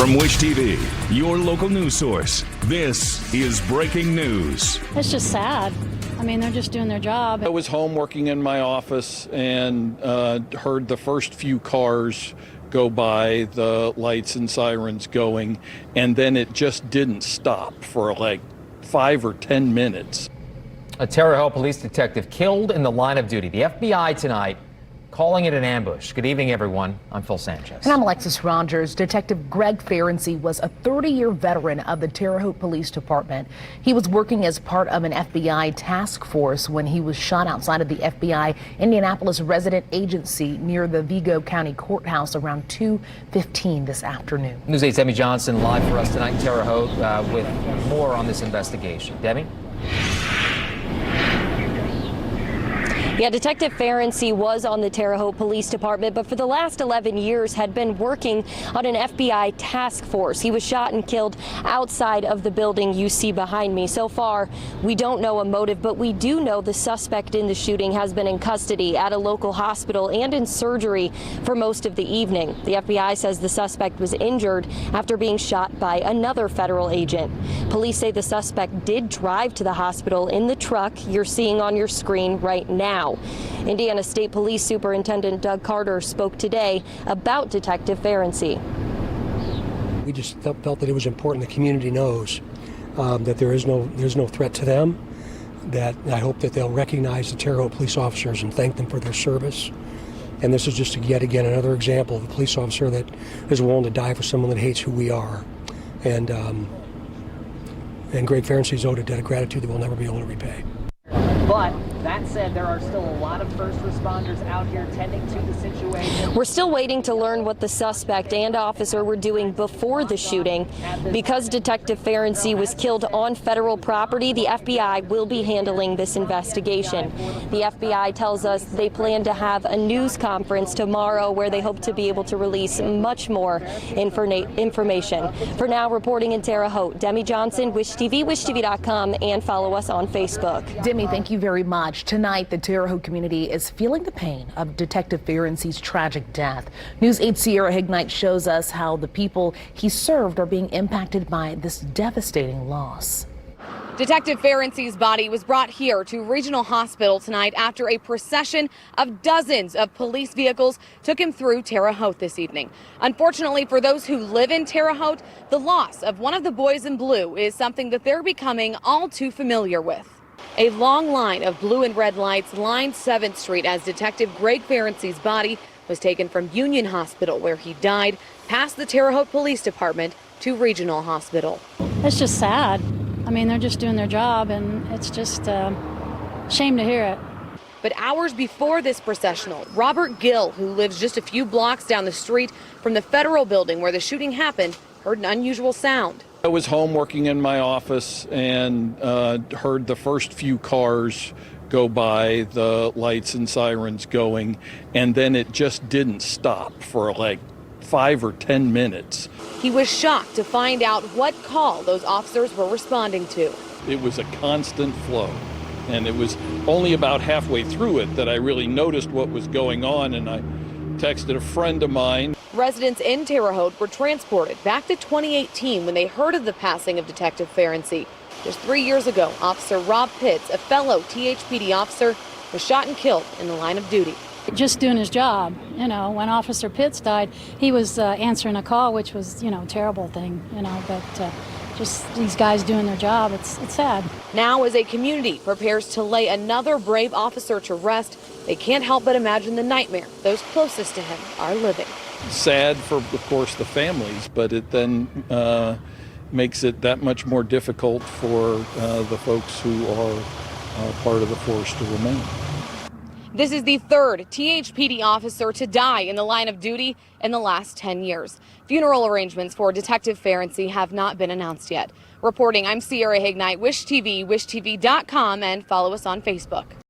From Wish TV, your local news source, this is breaking news. It's just sad. I mean, they're just doing their job. I was home working in my office and heard the first few cars go by, the lights and sirens going, and then it just didn't stop for like 5 or 10 minutes. A Terre Haute police detective killed in the line of duty. The FBI tonight calling it an ambush. Good evening, everyone. I'm Phil Sanchez. And I'm Alexis Rogers. Detective Greg FERENCY was a 30-year veteran of the Terre Haute Police Department. He was working as part of an FBI task force when he was shot outside of the FBI Indianapolis resident agency near the Vigo County Courthouse around 2:15 this afternoon. News 8's Debbie Johnson live for us tonight in Terre Haute with more on this investigation. Debbie? Yeah, Detective FERENCY was on the Terre Haute Police Department, but for the last 11 years had been working on an FBI task force. He was shot and killed outside of the building you see behind me. So far, we don't know a motive, but we do know the suspect in the shooting has been in custody at a local hospital and in surgery for most of the evening. The FBI says the suspect was injured after being shot by another federal agent. Police say the suspect did drive to the hospital in the truck you're seeing on your screen right now. Indiana State Police Superintendent Doug Carter spoke today about Detective FERENCY. We just felt that it was important the community knows that there's no threat to them, that I hope that they'll recognize the Terre Haute police officers and thank them for their service. And this is just yet again another example of a police officer that is willing to die for someone that hates who we are. And Greg FERENCY's owed a debt of gratitude that we'll never be able to repay. But that said, there are still a lot of first responders out here tending to the situation. We're still waiting to learn what the suspect and officer were doing before the shooting. Because Detective FERENCY was killed on federal property, the FBI will be handling this investigation. The FBI tells us they plan to have a news conference tomorrow where they hope to be able to release much more information. For now, reporting in Terre Haute, Demi Johnson, Wish TV, wishtv.com, and follow us on Facebook. Demi, thank you very much. Tonight, the Terre Haute community is feeling the pain of Detective FERENCY's tragic death. News 8 Sierra Hignite shows us how the people he served are being impacted by this devastating loss. Detective FERENCY's body was brought here to Regional Hospital tonight after a procession of dozens of police vehicles took him through Terre Haute this evening. Unfortunately for those who live in Terre Haute, the loss of one of the boys in blue is something that they're becoming all too familiar with. A long line of blue and red lights lined 7th Street as Detective Greg FERENCY's body was taken from Union Hospital, where he died, past the Terre Haute Police Department to Regional Hospital. It's just sad. I mean, they're just doing their job, and it's just a shame to hear it. But hours before this processional, Robert Gill, who lives just a few blocks down the street from the federal building where the shooting happened, heard an unusual sound. I was home working in my office and heard the first few cars go by, the lights and sirens going, and then it just didn't stop for like 5 or 10 minutes. He was shocked to find out what call those officers were responding to. It was a constant flow, and it was only about halfway through it that I really noticed what was going on, and I texted a friend of mine. Residents in Terre Haute were transported back to 2018 when they heard of the passing of Detective FERENCY. Just 3 years ago, Officer Rob Pitts, a fellow THPD officer, was shot and killed in the line of duty. Just doing his job. You know, when Officer Pitts died, he was answering a call, which was, a terrible thing, but just these guys doing their job, it's sad. Now, as a community prepares to lay another brave officer to rest, they can't help but imagine the nightmare those closest to him are living. Sad for, of course, the families, but it then makes it that much more difficult for the folks who are part of the force to remain. This is the third THPD officer to die in the line of duty in the last 10 years. Funeral arrangements for Detective FERENCY have not been announced yet. Reporting, I'm Sierra Hignite, Wish TV, wishtv.com, and follow us on Facebook.